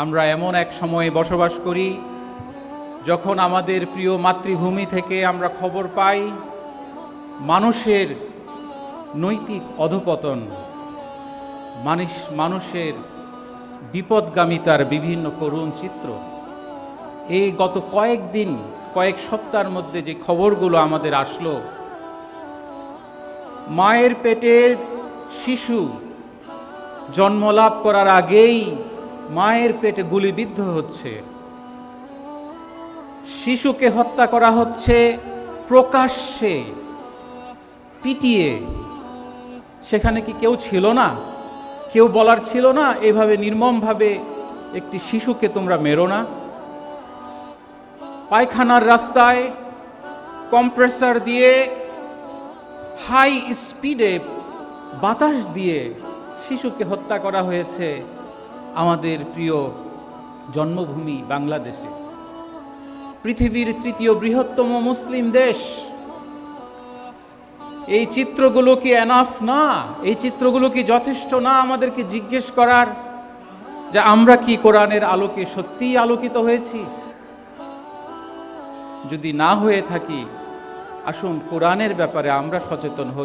আমরা এমন এক সময়ে বসবাস করি যখন আমাদের প্রিয় মাতৃভূমি থেকে আমরা খবর পাই মানুষের নৈতিক অধঃপতন, মানুষের বিপদগামিতার বিভিন্ন করুণ চিত্র। এই গত কয়েক সপ্তাহের মধ্যে যে খবরগুলো আমাদের আসলো, মায়ের পেটের শিশু জন্মলাভ করার আগেই মায়ের পেটে গুলিবিদ্ধ হচ্ছে, শিশুকে হত্যা করা হচ্ছে প্রকাশ্যে পিটিয়ে। সেখানে কি কেউ ছিল না? কেউ বলার ছিল না এভাবে নির্মমভাবে একটি শিশুকে তোমরা মেরো না? পায়খানার রাস্তায় কম্প্রেসার দিয়ে হাই স্পিডে বাতাস দিয়ে শিশুকে হত্যা করা হয়েছে আমাদের প্রিয় জন্মভূমি বাংলাদেশে, পৃথিবীর তৃতীয় বৃহত্তম মুসলিম দেশ। এই চিত্রগুলো কি এনাফ না? এই চিত্রগুলো কি যথেষ্ট না আমাদেরকে জিজ্ঞেস করার যে আমরা কি কোরআনের আলোকে সত্যিই আলোকিত হয়েছি? যদি না হয়ে থাকি, আসুন কোরআনের ব্যাপারে আমরা সচেতন হই।